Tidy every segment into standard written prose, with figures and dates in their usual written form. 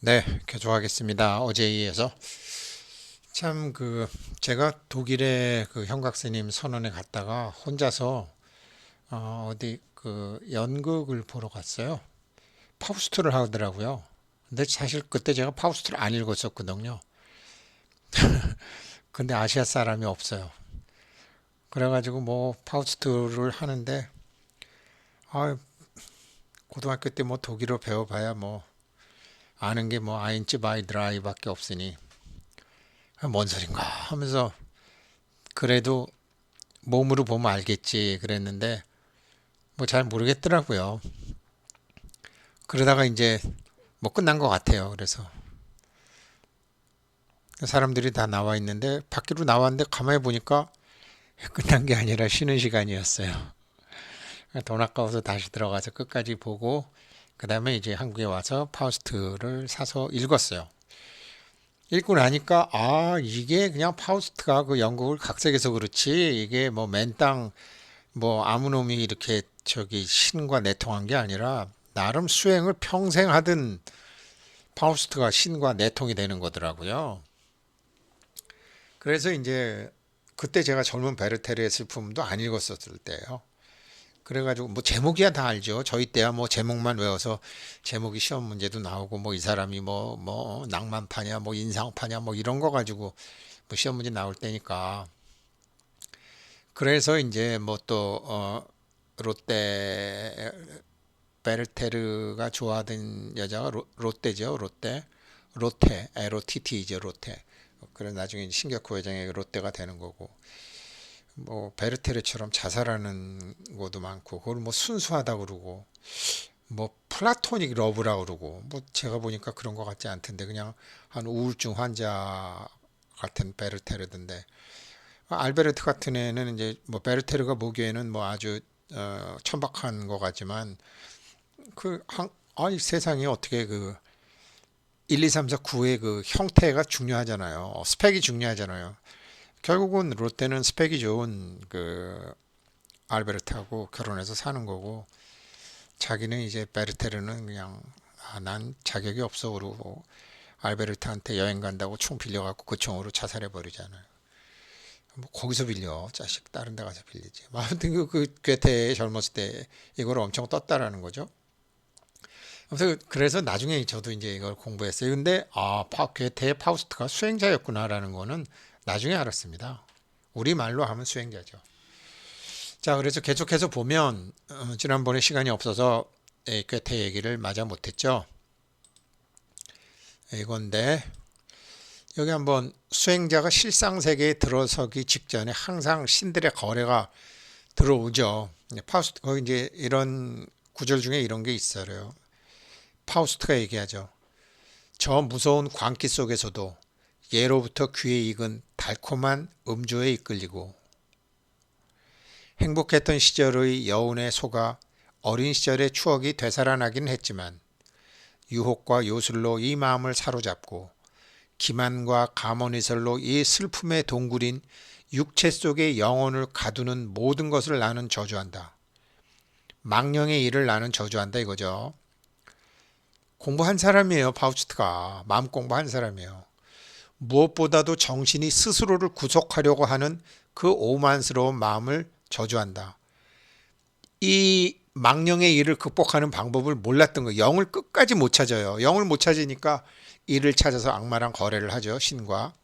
네, 개조하겠습니다. 어제에 이어서 참 제가 독일의 그 형각스님 선원에 갔다가 혼자서 어디 연극을 보러 갔어요. 파우스트를 하더라고요. 근데 사실 그때 제가 파우스트를 안 읽었었거든요. 근데 아시아 사람이 없어요. 그래가지고 뭐 파우스트를 하는데 아, 고등학교 때 뭐 독일어 배워봐야 뭐 아는 게 뭐 아인츠 바이 드라이밖에 없으니 뭔 소린가 하면서 그래도 몸으로 보면 알겠지 그랬는데 뭐 잘 모르겠더라고요. 그러다가 이제 뭐 끝난 것 같아요. 그래서 사람들이 다 나와 있는데 밖으로 나왔는데 가만히 보니까 끝난 게 아니라 쉬는 시간이었어요. 돈 아까워서 다시 들어가서 끝까지 보고 그 다음에 이제 한국에 와서 파우스트를 사서 읽었어요. 읽고 나니까 이게 그냥 파우스트가 그 영국을 각색해서 그렇지 이게 뭐 맨땅 뭐 아무 놈이 이렇게 저기 신과 내통한 게 아니라 나름 수행을 평생 하던 파우스트가 신과 내통이 되는 거더라고요. 그래서 이제 그때 제가 젊은 베르테르의 슬픔도 안 읽었었을 때예요. 그래가지고 뭐 제목이야 다 알죠. 저희 때야 뭐 제목만 외워서 제목이 시험 문제도 나오고 뭐 이 사람이 뭐 낭만파냐 뭐 인상파냐 뭐 이런 거 가지고 뭐 시험 문제 나올 때니까. 그래서 이제 뭐 또 롯데 베르테르가 좋아하던 여자가 롯데죠. 롯데 LOTT이죠. 롯데. 그래 나중에 신격호 회장의 롯데가 되는 거고 뭐 베르테르처럼 자살하는 것도 많고 그걸 뭐 순수하다 그러고 뭐 플라토닉 러브라 그러고 뭐 제가 보니까 그런 것 같지 않던데 그냥 한 우울증 환자 같은 베르테르던데 알베르트 같은 애는 이제 뭐 베르테르가 보기에는 뭐 아주 천박한 것 같지만 아이 세상에 어떻게 1, 2, 3, 4, 9의 그 형태가 중요하잖아요. 스펙이 중요하잖아요. 결국은 롯데는 스펙이 좋은 알베르트하고 결혼해서 사는 거고 자기는 이제 베르테르는 그냥 난 자격이 없어 그러고 알베르트한테 여행 간다고 총 빌려갖고 그 총으로 자살해 버리잖아요. 뭐 거기서 빌려 자식 다른 데 가서 빌리지. 뭐 아무튼 괴테 젊었을 때 이걸 엄청 떴다라는 거죠. 아무튼 그래서 나중에 저도 이제 이걸 공부했어요. 근데 괴테의 파우스트가 수행자였구나라는 거는 나중에 알았습니다. 우리말로 하면 수행자죠. 자, 그래서 계속해서 보면 지난번에 시간이 없어서 괴테 얘기를 마저 못했죠. 이건데 여기 한번 수행자가 실상 세계에 들어서기 직전에 항상 신들의 거래가 들어오죠. 파우스트 거기 이제 이런 구절 중에 이런 게 있어요. 파우스트가 얘기하죠. 저 무서운 광기 속에서도 예로부터 귀에 익은 달콤한 음조에 이끌리고 행복했던 시절의 여운에 속아 어린 시절의 추억이 되살아나긴 했지만 유혹과 요술로 이 마음을 사로잡고 기만과 가모니설로 이 슬픔의 동굴인 육체 속의 영혼을 가두는 모든 것을 나는 저주한다. 망령의 일을 나는 저주한다 이거죠. 공부한 사람이에요. 파우스트가 마음 공부한 사람이에요. 무엇보다도 정신이 스스로를 구속하려고 하는 그 오만스러운 마음을 저주한다. 이 망령의 일을 극복하는 방법을 몰랐던 거예요. 영을 끝까지 못 찾아요. 영을 못 찾으니까 이를 찾아서 악마랑 거래를 하죠. 신과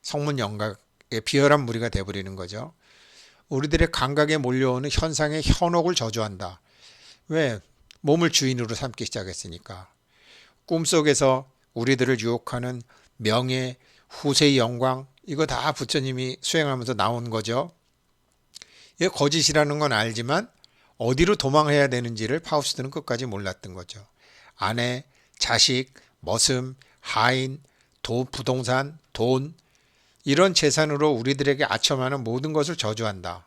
성문 영각의 비열한 무리가 돼버리는 거죠. 우리들의 감각에 몰려오는 현상의 현혹을 저주한다. 왜? 몸을 주인으로 삼기 시작했으니까. 꿈속에서 우리들을 유혹하는 명예, 후세의 영광 이거 다 부처님이 수행하면서 나온 거죠. 이게 거짓이라는 건 알지만 어디로 도망해야 되는지를 파우스트는 끝까지 몰랐던 거죠. 아내, 자식, 머슴, 하인, 부동산, 돈 이런 재산으로 우리들에게 아첨하는 모든 것을 저주한다.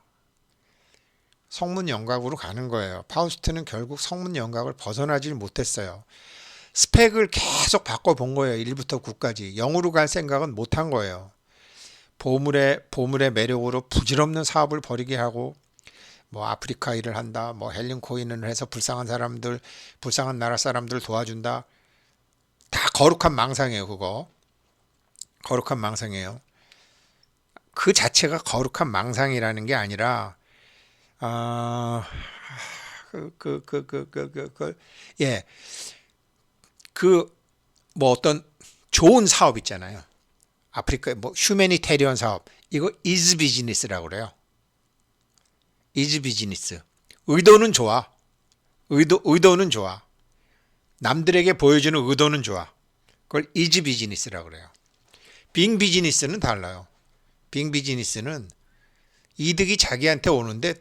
성문 영각으로 가는 거예요. 파우스트는 결국 성문 영각을 벗어나질 못했어요. 스펙을 계속 바꿔본 거예요. 1부터 9까지. 0으로 갈 생각은 못한 거예요. 보물의 매력으로 부질없는 사업을 벌이게 하고 뭐 아프리카 일을 한다. 뭐 헬륨 코인을 해서 불쌍한 나라 사람들 도와준다. 다 거룩한 망상이에요. 그거 거룩한 망상이에요. 그 자체가 거룩한 망상이라는 게 아니라 아, 예, 그 뭐 어떤 좋은 사업 있잖아요. 아프리카 뭐 휴메니테리언 사업 이거 is 비즈니스라고 그래요. is 비즈니스. 의도는 좋아. 의도는 좋아. 남들에게 보여주는 의도는 좋아. 그걸 is 비즈니스라고 그래요. 빙 비즈니스는 달라요. 빙 비즈니스는 이득이 자기한테 오는데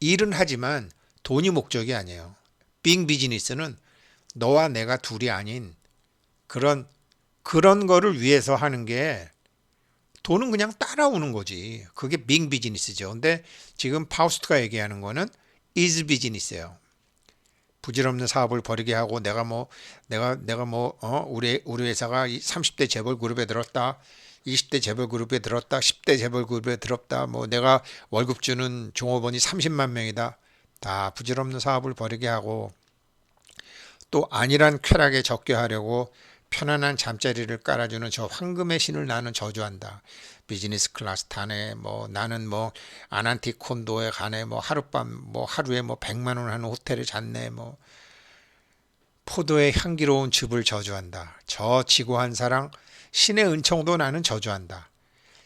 일은 하지만 돈이 목적이 아니에요. 빙 비즈니스는 너와 내가 둘이 아닌 그런 거를 위해서 하는 게 돈은 그냥 따라오는 거지. 그게 빙 비즈니스죠. 근데 지금 파우스트가 얘기하는 거는 is 비즈니스예요. 부질없는 사업을 벌이게 하고 우리 회사가 30대 재벌 그룹에 들었다. 20대 재벌 그룹에 들었다. 10대 재벌 그룹에 들었다. 뭐 내가 월급 주는 종업원이 30만 명이다. 다 부질없는 사업을 벌이게 하고 또 안일한 쾌락에 적게 하려고 편안한 잠자리를 깔아주는 저 황금의 신을 나는 저주한다. 비즈니스 클래스 타네. 뭐 나는 뭐 아난티 콘도에 가네. 뭐 하룻밤 뭐 하루에 뭐 100만 원 하는 호텔에 잤네. 뭐 포도의 향기로운 즙을 저주한다. 저 지고한 사랑 신의 은총도 나는 저주한다.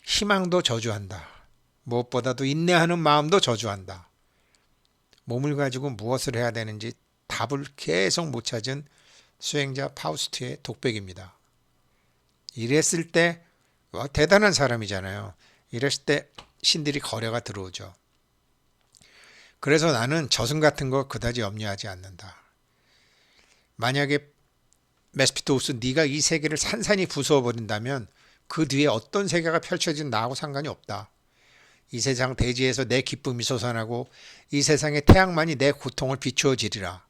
희망도 저주한다. 무엇보다도 인내하는 마음도 저주한다. 몸을 가지고 무엇을 해야 되는지 답을 계속 못 찾은 수행자 파우스트의 독백입니다. 이랬을 때 대단한 사람이잖아요. 이랬을 때 신들이 거래가 들어오죠. 그래서 나는 저승 같은 거 그다지 염려하지 않는다. 만약에 메스피토우스 네가 이 세계를 산산이 부수어버린다면 그 뒤에 어떤 세계가 펼쳐진 나하고 상관이 없다. 이 세상 대지에서 내 기쁨이 솟아나고 이 세상의 태양만이 내 고통을 비추어 지리라.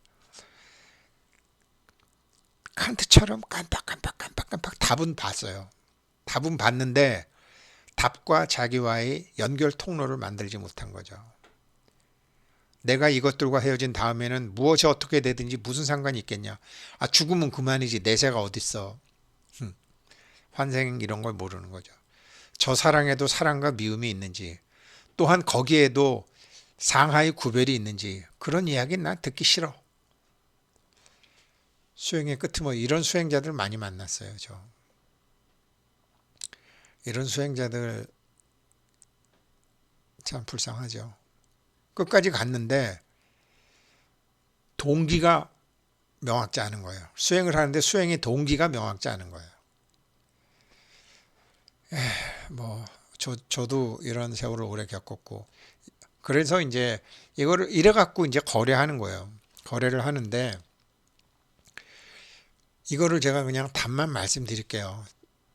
칸트처럼 깜빡 답은 봤어요. 답은 봤는데 답과 자기와의 연결 통로를 만들지 못한 거죠. 내가 이것들과 헤어진 다음에는 무엇이 어떻게 되든지 무슨 상관이 있겠냐. 아, 죽으면 그만이지. 내세가 어딨어. 환생 이런 걸 모르는 거죠. 저 사랑에도 사랑과 미움이 있는지 또한 거기에도 상하의 구별이 있는지 그런 이야기는 난 듣기 싫어. 수행의 끝은 뭐 이런 수행자들 많이 만났어요. 저 이런 수행자들 참 불쌍하죠. 끝까지 갔는데 동기가 명확지 않은 거예요. 수행을 하는데 수행의 동기가 명확지 않은 거예요. 뭐 저도 이런 세월을 오래 겪었고 그래서 이제 이거를 이래 갖고 이제 거래하는 거예요. 거래를 하는데 이거를 제가 그냥 답만 말씀드릴게요.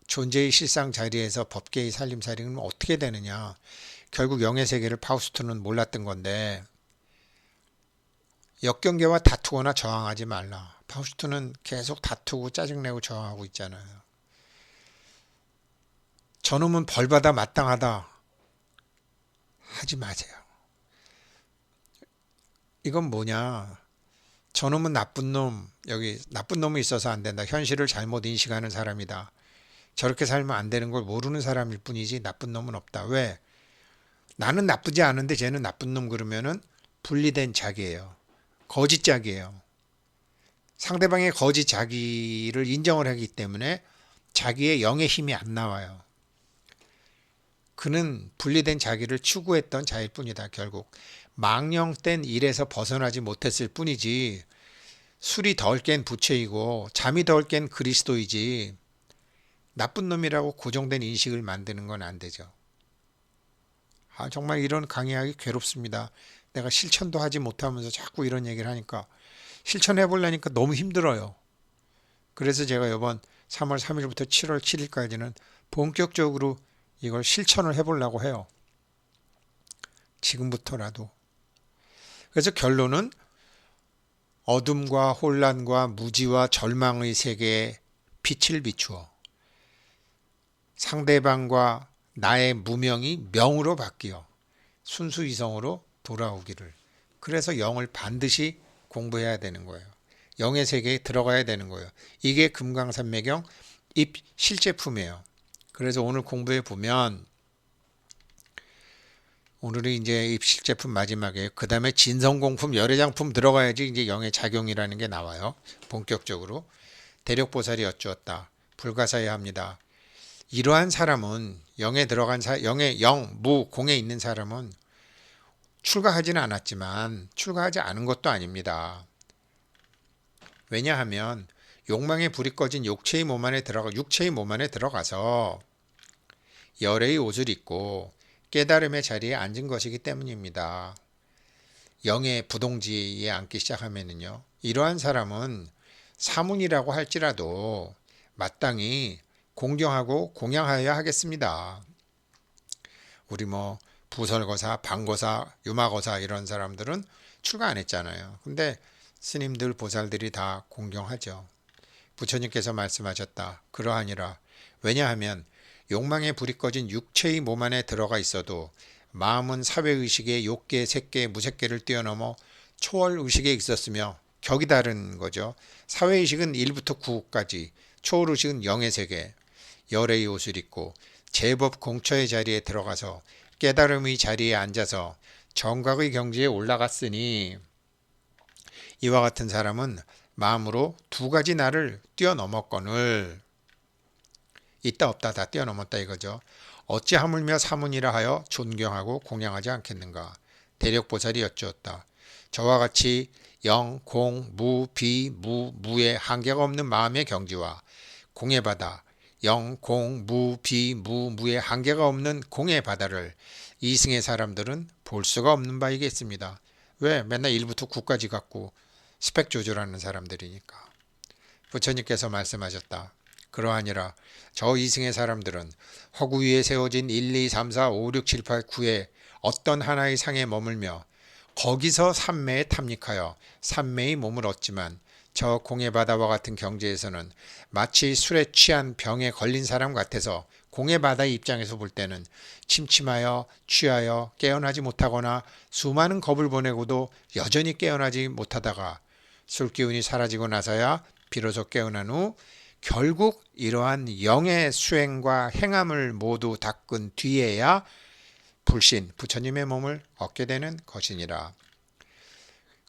존재의 실상 자리에서 법계의 살림살이는 어떻게 되느냐. 결국 영의 세계를 파우스트는 몰랐던 건데 역경계와 다투거나 저항하지 말라. 파우스트는 계속 다투고 짜증내고 저항하고 있잖아요. 저놈은 벌받아 마땅하다. 하지 마세요. 이건 뭐냐. 저놈은 나쁜 놈, 여기 나쁜 놈이 있어서 안 된다. 현실을 잘못 인식하는 사람이다. 저렇게 살면 안 되는 걸 모르는 사람일 뿐이지 나쁜 놈은 없다. 왜? 나는 나쁘지 않은데 쟤는 나쁜 놈 그러면은 분리된 자기예요. 거짓 자기예요. 상대방의 거짓 자기를 인정을 하기 때문에 자기의 영의 힘이 안 나와요. 그는 분리된 자기를 추구했던 자일 뿐이다. 결국 망령된 일에서 벗어나지 못했을 뿐이지 술이 덜 깬 부처이고 잠이 덜 깬 그리스도이지 나쁜 놈이라고 고정된 인식을 만드는 건 안 되죠. 아, 정말 이런 강의하기 괴롭습니다. 내가 실천도 하지 못하면서 자꾸 이런 얘기를 하니까 실천해 보려니까 너무 힘들어요. 그래서 제가 이번 3월 3일부터 7월 7일까지는 본격적으로 이걸 실천을 해보려고 해요. 지금부터라도. 그래서 결론은 어둠과 혼란과 무지와 절망의 세계에 빛을 비추어 상대방과 나의 무명이 명으로 바뀌어 순수이성으로 돌아오기를. 그래서 영을 반드시 공부해야 되는 거예요. 영의 세계에 들어가야 되는 거예요. 이게 금강산매경 입 실제품이에요. 그래서 오늘 공부해 보면 오늘은 이제 입 실제품 마지막에 그 다음에 진성공품 열애장품 들어가야지 이제 영의 작용이라는 게 나와요. 본격적으로 대력보살이 여쭈었다. 불가사의합니다. 이러한 사람은 영에 들어간 영의 영, 무, 공에 있는 사람은 출가하지는 않았지만 출가하지 않은 것도 아닙니다. 왜냐하면 욕망의 불이 꺼진 육체의 몸 안에 들어가서 열애의 옷을 입고 깨달음의 자리에 앉은 것이기 때문입니다. 영의 부동지에 앉기 시작하면은요. 이러한 사람은 사문이라고 할지라도 마땅히 공경하고 공양하여야 하겠습니다. 우리 뭐 부설거사, 방거사, 유마거사 이런 사람들은 출가 안 했잖아요. 근데 스님들, 보살들이 다 공경하죠. 부처님께서 말씀하셨다. 그러하니라. 왜냐하면 욕망의 불이 꺼진 육체의 몸 안에 들어가 있어도 마음은 사회의식의 욕계, 색계, 무색계를 뛰어넘어 초월의식에 있었으며 격이 다른 거죠. 사회의식은 1부터 9까지, 초월의식은 영의 세계, 열애의 옷을 입고 제법 공처의 자리에 들어가서 깨달음의 자리에 앉아서 정각의 경지에 올라갔으니 이와 같은 사람은 마음으로 두 가지 나를 뛰어넘었거늘 있다 없다 다 뛰어넘었다 이거죠. 어찌 하물며 사문이라 하여 존경하고 공양하지 않겠는가. 대력보살이 여쭈었다. 저와 같이 영, 공, 무, 비, 무의 한계가 없는 마음의 경지와 공의 바다, 영, 공, 무, 비, 무의 한계가 없는 공의 바다를 이승의 사람들은 볼 수가 없는 바이겠습니다. 왜? 맨날 1부터 9까지 갖고 스펙 조절하는 사람들이니까. 부처님께서 말씀하셨다. 그러하니라. 저 이승의 사람들은 허구 위에 세워진 1, 2, 3, 4, 5, 6, 7, 8, 9의 어떤 하나의 상에 머물며 거기서 삼매에 탐닉하여 삼매의 몸을 얻지만 저 공의 바다와 같은 경지에서는 마치 술에 취한 병에 걸린 사람 같아서 공의 바다의 입장에서 볼 때는 침침하여 취하여 깨어나지 못하거나 수많은 겁을 보내고도 여전히 깨어나지 못하다가 술기운이 사라지고 나서야 비로소 깨어난 후 결국 이러한 영의 수행과 행함을 모두 닦은 뒤에야 불신, 부처님의 몸을 얻게 되는 것이니라.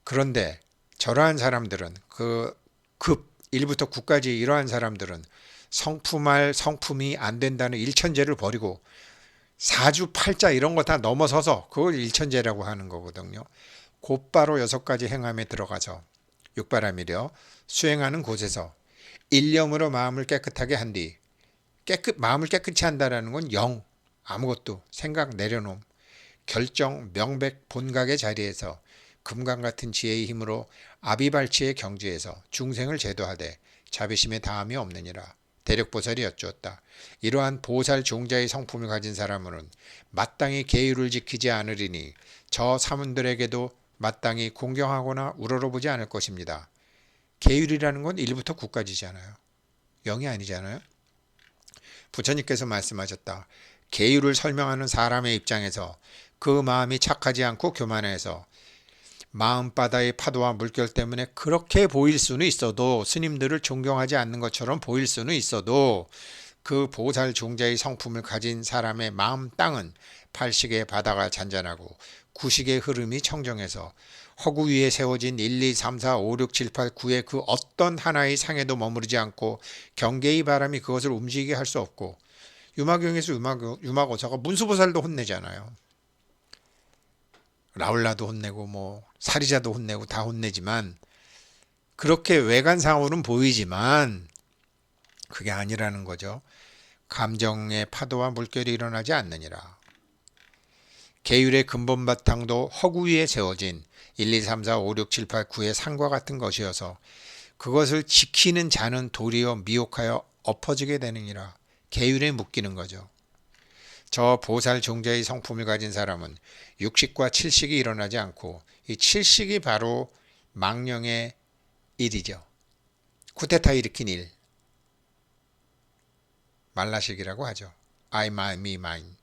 그런데 저러한 사람들은 그 급 1부터 9까지 이러한 사람들은 성품할 성품이 안 된다는 일천제를 버리고 사주팔자 이런 거 다 넘어서서 그걸 일천제라고 하는 거거든요. 곧바로 6가지 행함에 들어가서 육바람이려 수행하는 곳에서 일념으로 마음을 깨끗하게 한 뒤 마음을 깨끗이 한다라는 건 영, 아무것도 생각 내려놓음, 결정, 명백, 본각의 자리에서 금강 같은 지혜의 힘으로 아비발치의 경지에서 중생을 제도하되 자비심에 다함이 없느니라. 대력보살이 여쭈었다. 이러한 보살 종자의 성품을 가진 사람은 마땅히 계율을 지키지 않으리니 저 사문들에게도 마땅히 공경하거나 우러러보지 않을 것입니다. 계율이라는 건 1부터 9까지잖아요. 0이 아니잖아요. 부처님께서 말씀하셨다. 계율을 설명하는 사람의 입장에서 그 마음이 착하지 않고 교만해서 마음바다의 파도와 물결 때문에 그렇게 보일 수는 있어도 스님들을 존경하지 않는 것처럼 보일 수는 있어도 그 보살 종자의 성품을 가진 사람의 마음 땅은 팔식의 바다가 잔잔하고 구식의 흐름이 청정해서 허구 위에 세워진 1, 2, 3, 4, 5, 6, 7, 8, 9의 그 어떤 하나의 상에도 머무르지 않고 경계의 바람이 그것을 움직이게 할 수 없고 유마경에서 유마고사가 문수보살도 혼내잖아요. 라울라도 혼내고 뭐 사리자도 혼내고 다 혼내지만 그렇게 외관상으로는 보이지만 그게 아니라는 거죠. 감정의 파도와 물결이 일어나지 않느니라. 계율의 근본 바탕도 허구 위에 세워진 1, 2, 3, 4, 5, 6, 7, 8, 9의 산과 같은 것이어서 그것을 지키는 자는 도리어 미혹하여 엎어지게 되느니라. 계율에 묶이는 거죠. 저 보살 종자의 성품을 가진 사람은 육식과 칠식이 일어나지 않고 이 칠식이 바로 망령의 일이죠. 쿠데타 일으킨 일. 말라식이라고 하죠. I, my, me, mine.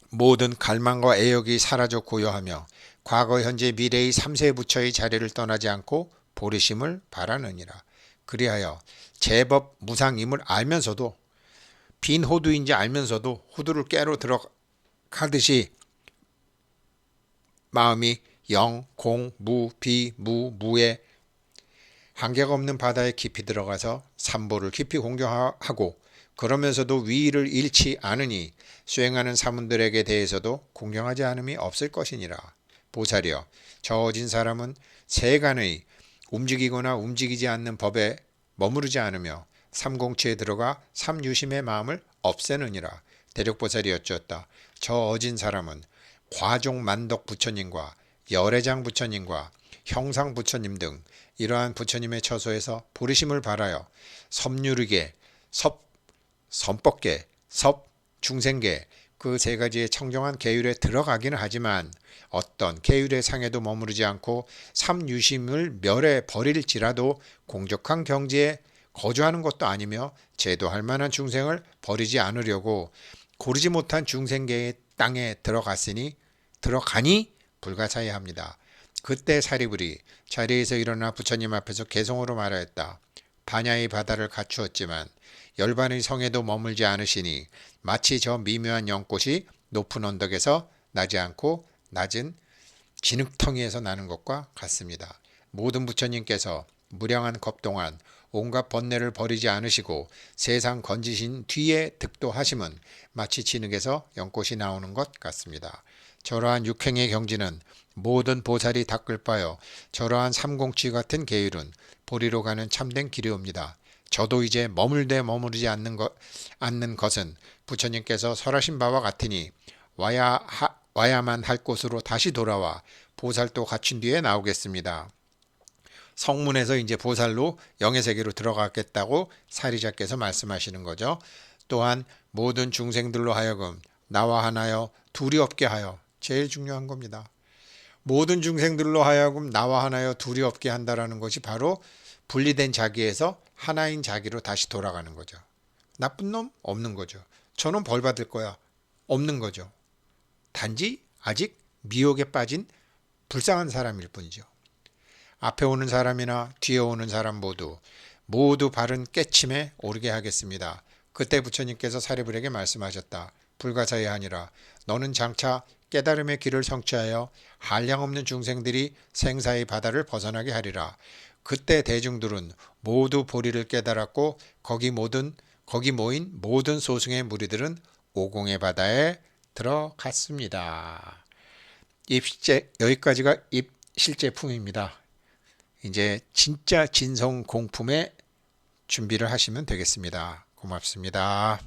모든 갈망과 애욕이 사라져 고요하며 과거 현재 미래의 3세 부처의 자리를 떠나지 않고 보리심을 바라느니라. 그리하여 제법 무상임을 알면서도 빈 호두인지 알면서도 호두를 깨러 들어가듯이 마음이 영, 공, 무, 비, 무에 한계가 없는 바다에 깊이 들어가서 삼보를 깊이 공경하고 그러면서도 위의를 잃지 않으니 수행하는 사문들에게 대해서도 공경하지 않음이 없을 것이니라. 보살이여, 저 어진 사람은 세간의 움직이거나 움직이지 않는 법에 머무르지 않으며 삼공치에 들어가 삼유심의 마음을 없애느니라. 대력보살이 여쭈었다. 저 어진 사람은 과종 만덕 부처님과 열애장 부처님과 형상 부처님 등 이러한 부처님의 처소에서 보리심을 발하여 섭유르계, 선법계, 중생계 그 세 가지의 청정한 계율에 들어가기는 하지만 어떤 계율의 상에도 머무르지 않고 삼유심을 멸해 버릴지라도 공적한 경지에 거주하는 것도 아니며 제도할 만한 중생을 버리지 않으려고 고르지 못한 중생계의 땅에 들어가니 불가사의합니다. 그때 사리불이 자리에서 일어나 부처님 앞에서 개성으로 말하였다. 반야의 바다를 갖추었지만 열반의 성에도 머물지 않으시니 마치 저 미묘한 연꽃이 높은 언덕에서 나지 않고 낮은 진흙텅이에서 나는 것과 같습니다. 모든 부처님께서 무량한 겁 동안 온갖 번뇌를 버리지 않으시고 세상 건지신 뒤에 득도하심은 마치 진흙에서 연꽃이 나오는 것 같습니다. 저러한 육행의 경지는 모든 보살이 닦을 바요. 저러한 삼공치 같은 계율은 보리로 가는 참된 길이옵니다. 저도 이제 머무르지 않는 것은 부처님께서 설하신 바와 같으니 와야만 할 곳으로 다시 돌아와 보살도 갖춘 뒤에 나오겠습니다. 성문에서 이제 보살로 영의 세계로 들어가겠다고 사리자께서 말씀하시는 거죠. 또한 모든 중생들로 하여금 나와 하나여 둘이 없게 하여, 제일 중요한 겁니다. 모든 중생들로 하여금 나와 하나여 둘이 없게 한다라는 것이 바로 분리된 자기에서 하나인 자기로 다시 돌아가는 거죠. 나쁜 놈 없는 거죠. 저놈 벌 받을 거야 없는 거죠. 단지 아직 미혹에 빠진 불쌍한 사람일 뿐이죠. 앞에 오는 사람이나 뒤에 오는 사람 모두 바른 깨침에 오르게 하겠습니다. 그때 부처님께서 사리불에게 말씀하셨다. 불가사의하니라. 너는 장차 깨달음의 길을 성취하여 한량없는 중생들이 생사의 바다를 벗어나게 하리라. 그때 대중들은 모두 보리를 깨달았고 거기 모인 모든 소승의 무리들은 오공의 바다에 들어갔습니다. 여기까지가 입실제품입니다. 이제 진짜 진성 공품에 준비를 하시면 되겠습니다. 고맙습니다.